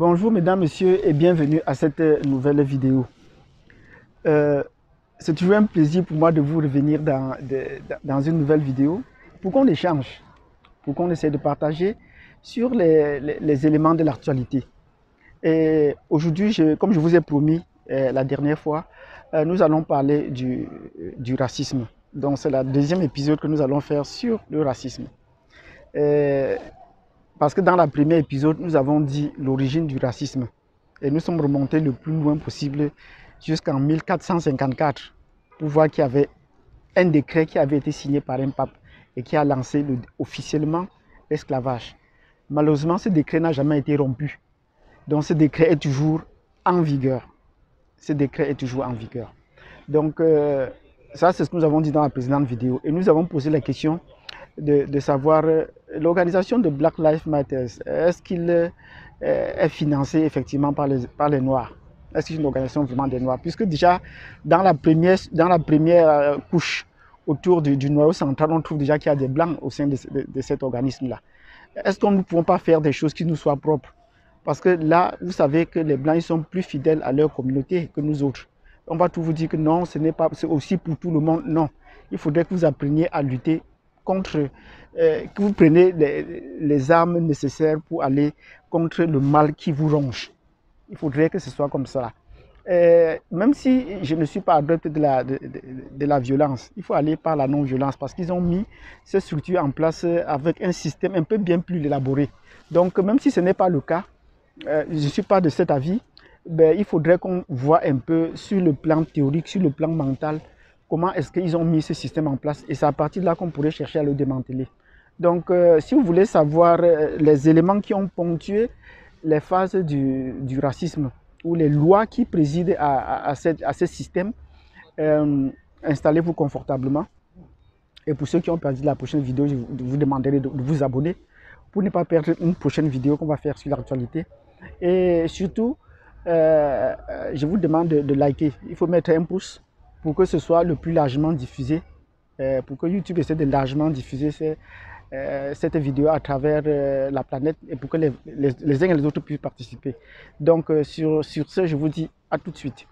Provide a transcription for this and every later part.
Bonjour mesdames, messieurs et bienvenue à cette nouvelle vidéo. C'est toujours un plaisir pour moi de vous revenir dans une nouvelle vidéo pour qu'on échange, pour qu'on essaie de partager sur les éléments de l'actualité. Et aujourd'hui, comme je vous ai promis la dernière fois, nous allons parler du racisme. Donc c'est le deuxième épisode que nous allons faire sur le racisme. Parce que dans le premier épisode, nous avons dit l'origine du racisme. Et nous sommes remontés le plus loin possible jusqu'en 1454 pour voir qu'il y avait un décret qui avait été signé par un pape et qui a lancé officiellement l'esclavage. Malheureusement, ce décret n'a jamais été rompu. Donc ce décret est toujours en vigueur. Ce décret est toujours en vigueur. Donc ça, c'est ce que nous avons dit dans la précédente vidéo. Et nous avons posé la question de savoir l'organisation de Black Lives Matter, est-ce qu'il est financé effectivement par les Noirs? Est-ce que c'est une organisation vraiment des Noirs? Puisque déjà, dans la première couche autour du noyau central, on trouve déjà qu'il y a des Blancs au sein de cet organisme-là. Est-ce qu'on ne pouvons pas faire des choses qui nous soient propres? Parce que là, vous savez que les Blancs ils sont plus fidèles à leur communauté que nous autres. On va tout vous dire que non, ce n'est pas, c'est aussi pour tout le monde. Non, il faudrait que vous appreniez à lutter contre, que vous preniez les armes nécessaires pour aller contre le mal qui vous ronge. Il faudrait que ce soit comme ça. Même si je ne suis pas adepte de la violence, il faut aller par la non-violence parce qu'ils ont mis ces structures en place avec un système un peu bien plus élaboré. Donc même si ce n'est pas le cas, je ne suis pas de cet avis, ben, il faudrait qu'on voit un peu sur le plan théorique, sur le plan mental, comment est-ce qu'ils ont mis ce système en place. Et c'est à partir de là qu'on pourrait chercher à le démanteler. Donc, si vous voulez savoir les éléments qui ont ponctué les phases du racisme ou les lois qui président à ce système, installez-vous confortablement. Et pour ceux qui ont perdu la prochaine vidéo, je vous demanderai de vous abonner pour ne pas perdre une prochaine vidéo qu'on va faire sur l'actualité. Et surtout, je vous demande de liker. Il faut mettre un pouce pour que ce soit le plus largement diffusé, pour que YouTube essaie de largement diffuser cette vidéo à travers la planète et pour que les uns et les autres puissent participer. Donc sur ce, je vous dis à tout de suite.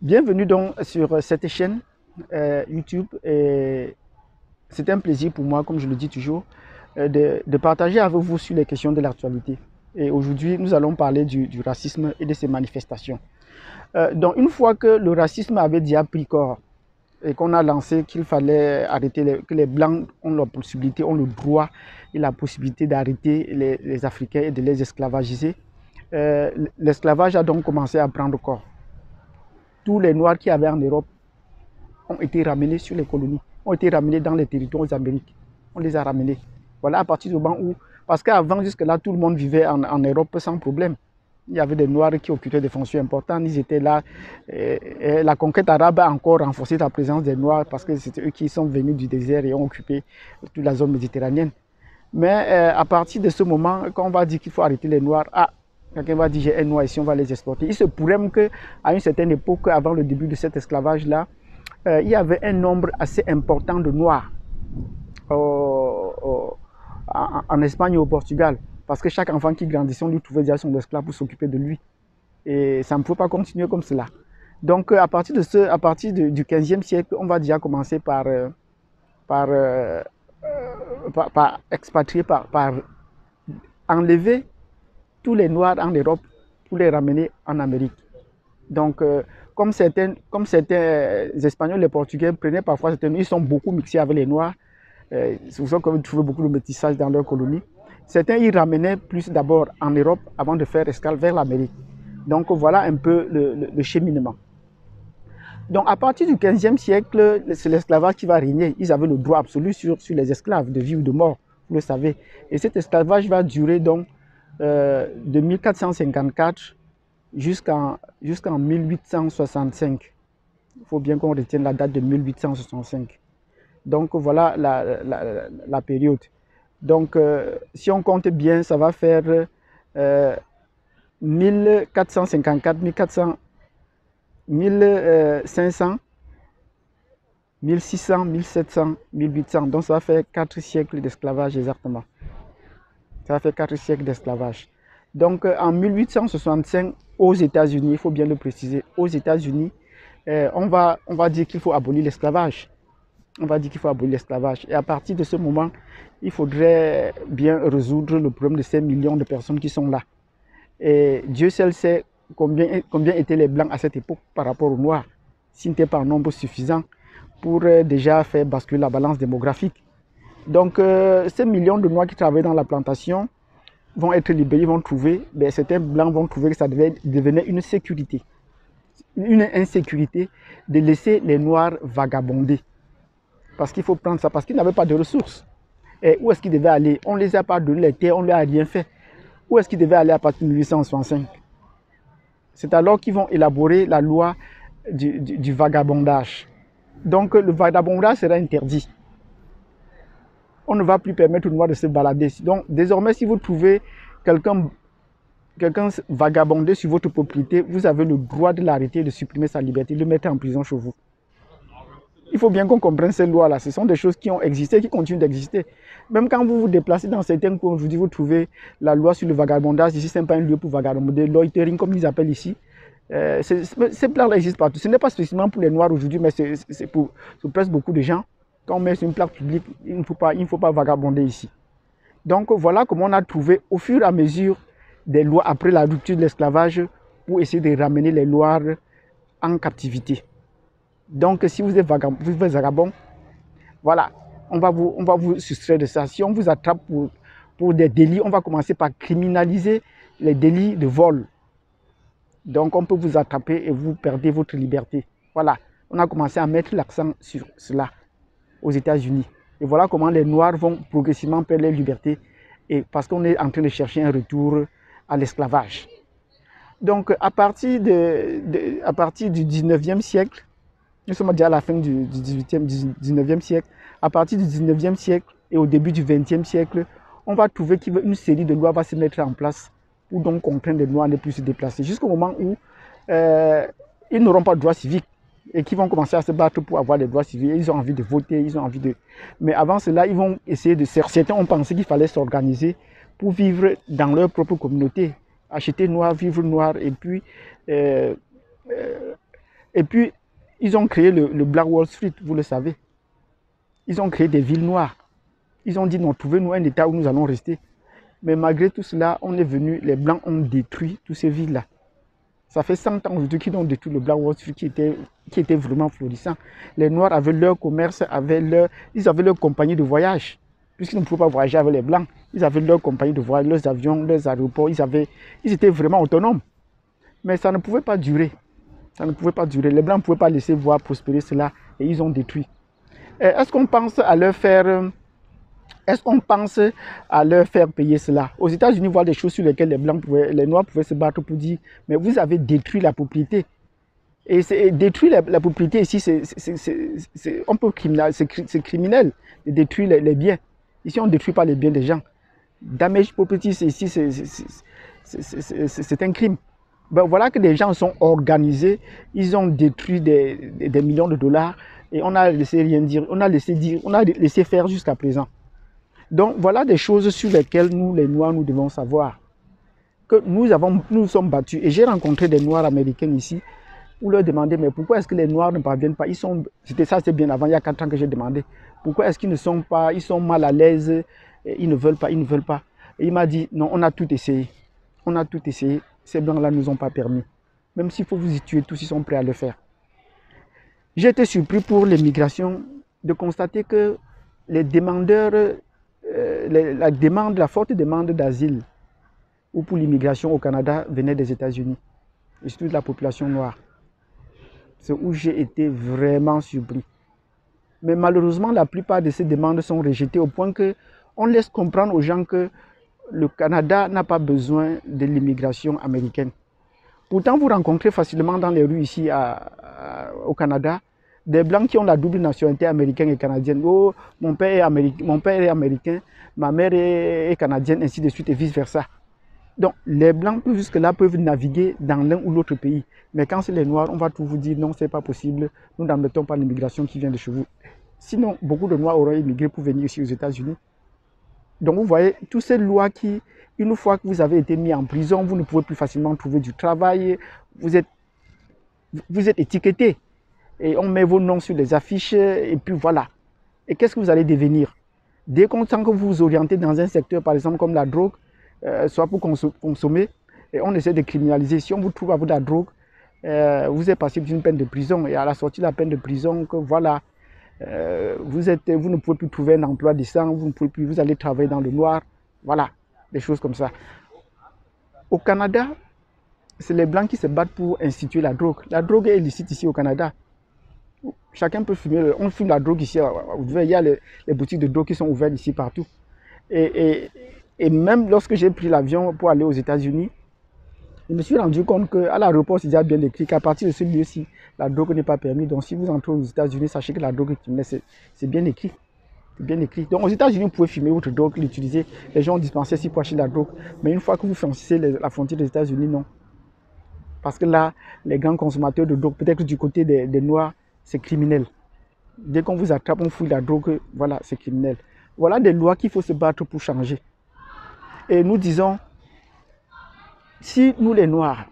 Bienvenue donc sur cette chaîne YouTube. C'est un plaisir pour moi, comme je le dis toujours, de partager avec vous sur les questions de l'actualité. Et aujourd'hui, nous allons parler du racisme et de ses manifestations. Donc une fois que le racisme avait déjà pris corps et qu'on a lancé qu'il fallait arrêter, que les Blancs ont la possibilité, ont le droit et la possibilité d'arrêter les Africains et de les esclavagiser, l'esclavage a donc commencé à prendre corps. Tous les Noirs qui avaient en Europe ont été ramenés sur les colonies, ont été ramenés dans les territoires d'Amérique. On les a ramenés. Voilà à partir du moment où... Parce qu'avant, jusque-là, tout le monde vivait en Europe sans problème. Il y avait des Noirs qui occupaient des fonctions importantes, ils étaient là. Et la conquête arabe a encore renforcé la présence des Noirs parce que c'était eux qui sont venus du désert et ont occupé toute la zone méditerranéenne. Mais à partir de ce moment, quand on va dire qu'il faut arrêter les Noirs, quelqu'un va dire j'ai un noir ici, on va les exploiter. Il se pourrait même qu'à une certaine époque, avant le début de cet esclavage-là, il y avait un nombre assez important de noirs en Espagne et au Portugal. Parce que chaque enfant qui grandissait, on lui trouvait déjà son esclave pour s'occuper de lui. Et ça ne peut pas continuer comme cela. Donc à partir du 15e siècle, on va déjà commencer par expatrier, par enlever tous les Noirs en Europe pour les ramener en Amérique. Donc, comme certains Espagnols, les Portugais prenaient parfois ils sont beaucoup mixés avec les Noirs. C'est pour ça qu'on trouve beaucoup de métissage dans leurs colonies. Certains y ramenaient plus d'abord en Europe avant de faire escale vers l'Amérique. Donc voilà un peu le cheminement. Donc à partir du 15e siècle, c'est l'esclavage qui va régner. Ils avaient le droit absolu sur les esclaves, de vie ou de mort, vous le savez. Et cet esclavage va durer donc de 1454 jusqu'en 1865. Il faut bien qu'on retienne la date de 1865. Donc voilà la période. Donc si on compte bien, ça va faire 1454, 1500, 1600, 1700, 1800. Donc ça va faire 4 siècles d'esclavage exactement. Ça va faire 4 siècles d'esclavage. Donc en 1865, aux États-Unis, il faut bien le préciser, aux États-Unis, on va dire qu'il faut abolir l'esclavage. On va dire qu'il faut abolir l'esclavage. Et à partir de ce moment, il faudrait bien résoudre le problème de ces millions de personnes qui sont là. Et Dieu seul sait combien étaient les Blancs à cette époque par rapport aux Noirs, s'ils n'étaient pas en nombre suffisant pour déjà faire basculer la balance démographique. Donc ces millions de Noirs qui travaillent dans la plantation vont être libérés, ils vont trouver, certains Blancs vont trouver que ça devenait une sécurité, une insécurité de laisser les Noirs vagabonder. Parce qu'il faut prendre ça, parce qu'ils n'avaient pas de ressources. Et où est-ce qu'ils devaient aller? On ne les a pas donné les terres, on ne leur a rien fait. Où est-ce qu'ils devaient aller à partir de 1865? C'est alors qu'ils vont élaborer la loi du vagabondage. Donc le vagabondage sera interdit. On ne va plus permettre aux Noirs de se balader. Donc désormais, si vous trouvez quelqu'un vagabonder sur votre propriété, vous avez le droit de l'arrêter, de supprimer sa liberté, de le mettre en prison chez vous. Il faut bien qu'on comprenne ces lois-là. Ce sont des choses qui ont existé, qui continuent d'exister. Même quand vous vous déplacez dans certains coins, aujourd'hui, vous trouvez la loi sur le vagabondage. Ici, ce n'est pas un lieu pour vagabonder, loitering, comme ils appellent ici. Ces plans-là existent partout. Ce n'est pas spécifiquement pour les Noirs aujourd'hui, mais c'est pour presque beaucoup de gens. Quand on met sur une plaque publique, il ne faut pas vagabonder ici. Donc voilà comment on a trouvé, au fur et à mesure des lois, après la rupture de l'esclavage, pour essayer de ramener les Noirs en captivité. Donc si vous êtes vagabond, voilà, on va vous soustraire de ça. Si on vous attrape pour des délits, on va commencer par criminaliser les délits de vol. Donc on peut vous attraper et vous perdez votre liberté. Voilà, on a commencé à mettre l'accent sur cela aux États-Unis. Et voilà comment les Noirs vont progressivement perdre leur liberté, et parce qu'on est en train de chercher un retour à l'esclavage. Donc à partir du 19e siècle, nous sommes déjà à la fin du 19e siècle, à partir du 19e siècle et au début du 20e siècle, on va trouver qu'une série de lois va se mettre en place pour donc contraindre les Noirs à ne plus se déplacer, jusqu'au moment où ils n'auront pas de droits civiques et qui vont commencer à se battre pour avoir des droits civiques. Ils ont envie de voter, ils ont envie de... Mais avant cela, ils vont essayer de... Certains ont pensé qu'il fallait s'organiser pour vivre dans leur propre communauté, acheter noir, vivre noir, et puis ils ont créé le Black Wall Street, vous le savez. Ils ont créé des villes noires. Ils ont dit non, trouvez-nous un État où nous allons rester. Mais malgré tout cela, on est venu, les Blancs ont détruit toutes ces villes-là. Ça fait 100 ans aujourd'hui qu'ils ont détruit le Black Wall Street qui était vraiment florissant. Les Noirs avaient leur commerce, ils avaient leur compagnie de voyage. Puisqu'ils ne pouvaient pas voyager avec les Blancs, ils avaient leur compagnie de voyage, leurs avions, leurs aéroports, ils étaient vraiment autonomes. Mais ça ne pouvait pas durer. Ça ne pouvait pas durer. Les Blancs ne pouvaient pas laisser voir prospérer cela et ils ont détruit. Est-ce qu'on pense à leur faire... Est-ce qu'on pense à leur faire payer cela? Aux États-Unis, voir des choses sur lesquelles les Noirs pouvaient se battre pour dire mais vous avez détruit la propriété. Et détruire la propriété ici, c'est criminel de détruire les biens. Ici, on ne détruit pas les biens des gens. Damage property, ici, c'est un crime. Ben, voilà que des gens sont organisés, ils ont détruit des millions de dollars et on a laissé rien dire, on a laissé faire jusqu'à présent. Donc voilà des choses sur lesquelles nous, les Noirs, nous devons savoir. Que nous sommes battus. Et j'ai rencontré des Noirs américains ici pour leur demander, mais pourquoi est-ce que les Noirs ne parviennent pas? C'était bien avant, il y a 4 ans que j'ai demandé. Pourquoi est-ce qu'ils ne sont pas, ils sont mal à l'aise, ils ne veulent pas. Et il m'a dit, non, on a tout essayé. On a tout essayé. Ces Blancs-là ne nous ont pas permis. Même s'il faut vous y tuer tous, ils sont prêts à le faire. J'ai été surpris pour l'immigration de constater que les demandeurs, la forte demande d'asile ou pour l'immigration au Canada venait des États-Unis, et surtout de la population noire. C'est où j'ai été vraiment surpris. Mais malheureusement, la plupart de ces demandes sont rejetées au point qu'on laisse comprendre aux gens que le Canada n'a pas besoin de l'immigration américaine. Pourtant, vous rencontrez facilement dans les rues ici au Canada des Blancs qui ont la double nationalité américaine et canadienne. Oh, mon père est américain, ma mère est canadienne, ainsi de suite et vice-versa. Donc, les Blancs, jusque-là, peuvent naviguer dans l'un ou l'autre pays. Mais quand c'est les Noirs, on va tout vous dire, non, c'est pas possible, nous n'admettons pas l'immigration qui vient de chez vous. Sinon, beaucoup de Noirs auraient immigré pour venir ici aux États-Unis. Donc, vous voyez, toutes ces lois qui, une fois que vous avez été mis en prison, vous ne pouvez plus facilement trouver du travail, vous êtes étiqueté. Et on met vos noms sur les affiches, et puis voilà. Et qu'est-ce que vous allez devenir? Dès qu'on sent que vous vous orientez dans un secteur, par exemple, comme la drogue, soit pour consommer, et on essaie de criminaliser. Si on vous trouve avec de la drogue, vous êtes passible d'une peine de prison. Et à la sortie de la peine de prison, que voilà, vous ne pouvez plus trouver un emploi décent, vous allez travailler dans le noir. Voilà, des choses comme ça. Au Canada, c'est les Blancs qui se battent pour instituer la drogue. La drogue est illicite ici au Canada. Chacun peut fumer, on fume la drogue ici. Il y a les boutiques de drogue qui sont ouvertes ici partout. Et même lorsque j'ai pris l'avion pour aller aux États-Unis, je me suis rendu compte qu'à l'aéroport, c'est déjà bien écrit qu'à partir de ce lieu-ci, la drogue n'est pas permise. Donc si vous entrez aux États-Unis, sachez que la drogue est criminelle, c'est bien écrit. C'est bien écrit. Donc aux États-Unis, vous pouvez fumer votre drogue, l'utiliser. Les gens ont dispensé ici pour acheter la drogue. Mais une fois que vous franchissez la frontière des États-Unis, non. Parce que là, les grands consommateurs de drogue, peut-être du côté des Noirs, c'est criminel. Dès qu'on vous attrape, on fouille la drogue, voilà, c'est criminel. Voilà des lois qu'il faut se battre pour changer. Et nous disons, si nous les Noirs,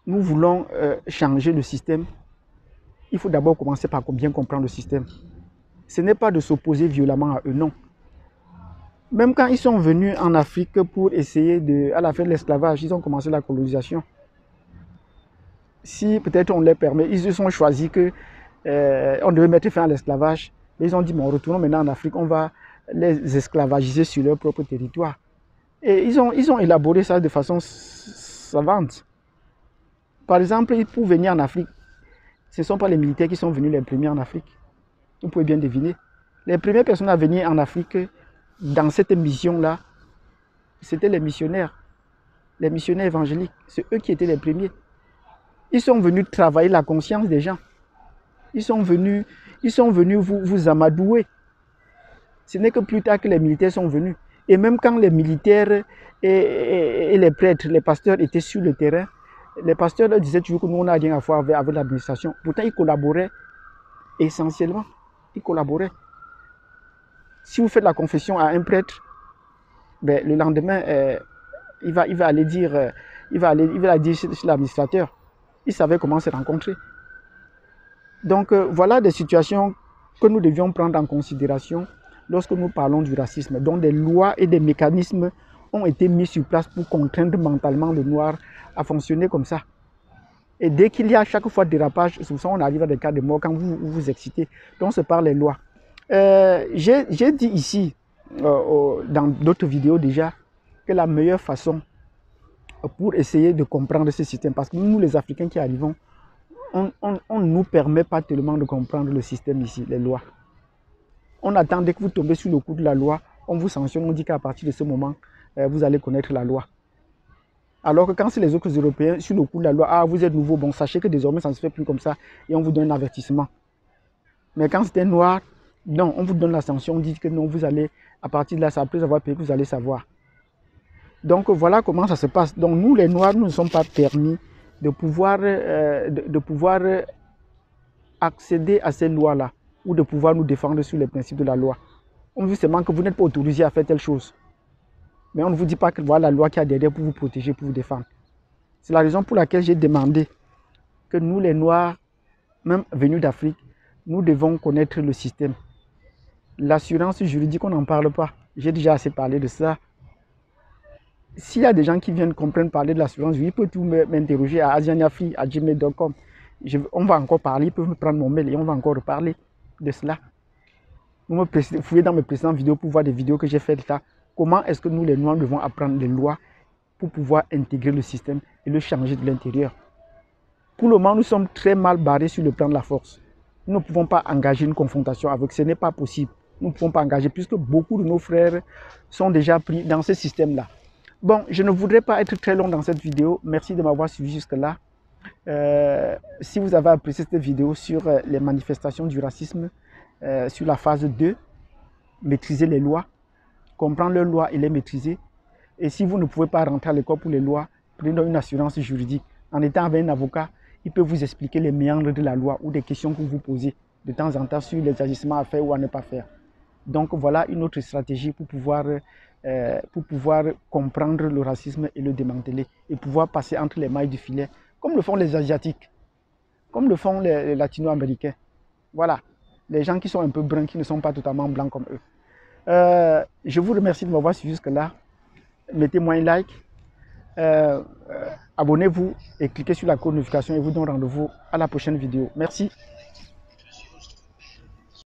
nous voulons changer le système, il faut d'abord commencer par bien comprendre le système. Ce n'est pas de s'opposer violemment à eux, non. Même quand ils sont venus en Afrique pour essayer à la fin de l'esclavage, ils ont commencé la colonisation. Si peut-être on les permet, ils se sont choisis que on devait mettre fin à l'esclavage. Ils ont dit, bon, retournons maintenant en Afrique, on va les esclavagiser sur leur propre territoire. Et ils ont élaboré ça de façon savante. Par exemple, pour venir en Afrique, ce ne sont pas les militaires qui sont venus les premiers en Afrique. Vous pouvez bien deviner. Les premières personnes à venir en Afrique dans cette mission-là, c'était les missionnaires évangéliques. C'est eux qui étaient les premiers. Ils sont venus travailler la conscience des gens. Ils sont venus vous amadouer. Ce n'est que plus tard que les militaires sont venus. Et même quand les militaires et les prêtres, les pasteurs étaient sur le terrain, les pasteurs leur disaient toujours que nous, on n'a rien à voir avec l'administration. Pourtant, ils collaboraient essentiellement. Ils collaboraient. Si vous faites la confession à un prêtre, ben, le lendemain, il va aller dire chez l'administrateur. Ils savaient comment se rencontrer. Donc, voilà des situations que nous devions prendre en considération lorsque nous parlons du racisme. Donc, des lois et des mécanismes ont été mis sur place pour contraindre mentalement le noir à fonctionner comme ça. Et dès qu'il y a chaque fois dérapage, souvent on arrive à des cas de mort quand vous vous excitez. Donc, c'est par les lois. J'ai dit ici, dans d'autres vidéos déjà, que la meilleure façon pour essayer de comprendre ce système, parce que nous les Africains qui arrivons, on ne nous permet pas tellement de comprendre le système ici, les lois. On attend dès que vous tombez sur le coup de la loi, on vous sanctionne, on dit qu'à partir de ce moment, vous allez connaître la loi. Alors que quand c'est les autres Européens, sur le coup de la loi, ah, vous êtes nouveau, bon, sachez que désormais ça ne se fait plus comme ça, et on vous donne un avertissement. Mais quand c'est un noir, non, on vous donne la sanction, on dit que non, vous allez, à partir de là, c'est après avoir payé que vous allez savoir. Donc voilà comment ça se passe. Donc nous, les Noirs, nous ne sommes pas permis de pouvoir accéder à ces lois-là ou de pouvoir nous défendre sur les principes de la loi. On vous dit seulement que vous n'êtes pas autorisé à faire telle chose. Mais on ne vous dit pas que voilà la loi qui a derrière pour vous protéger, pour vous défendre. C'est la raison pour laquelle j'ai demandé que nous, les Noirs, même venus d'Afrique, nous devons connaître le système. L'assurance juridique, on n'en parle pas. J'ai déjà assez parlé de ça. S'il y a des gens qui viennent comprendre parler de l'assurance, ils peuvent tout m'interroger à asianiafri@gmail.com. On va encore parler, ils peuvent me prendre mon mail et on va encore reparler de cela. Vous me fouillez dans mes précédentes vidéos pour voir des vidéos que j'ai faites là. Comment est-ce que nous les Noirs devons apprendre les lois pour pouvoir intégrer le système et le changer de l'intérieur. Pour le moment, nous sommes très mal barrés sur le plan de la force. Nous ne pouvons pas engager une confrontation avec, ce n'est pas possible. Nous ne pouvons pas engager puisque beaucoup de nos frères sont déjà pris dans ce système-là. Bon, je ne voudrais pas être très long dans cette vidéo. Merci de m'avoir suivi jusque-là. Si vous avez apprécié cette vidéo sur les manifestations du racisme, sur la phase 2, maîtriser les lois, comprendre leurs lois et les maîtriser. Et si vous ne pouvez pas rentrer à l'école pour les lois, prenez une assurance juridique. En étant avec un avocat, il peut vous expliquer les méandres de la loi ou des questions que vous posez de temps en temps sur les agissements à faire ou à ne pas faire. Donc voilà une autre stratégie pour pouvoir comprendre le racisme et le démanteler et pouvoir passer entre les mailles du filet, comme le font les Asiatiques, comme le font les Latino-Américains. Voilà, les gens qui sont un peu bruns, qui ne sont pas totalement blancs comme eux. Je vous remercie de m'avoir suivi jusque-là. Mettez-moi un like, abonnez-vous et cliquez sur la cloche de notification et vous donne rendez-vous à la prochaine vidéo. Merci.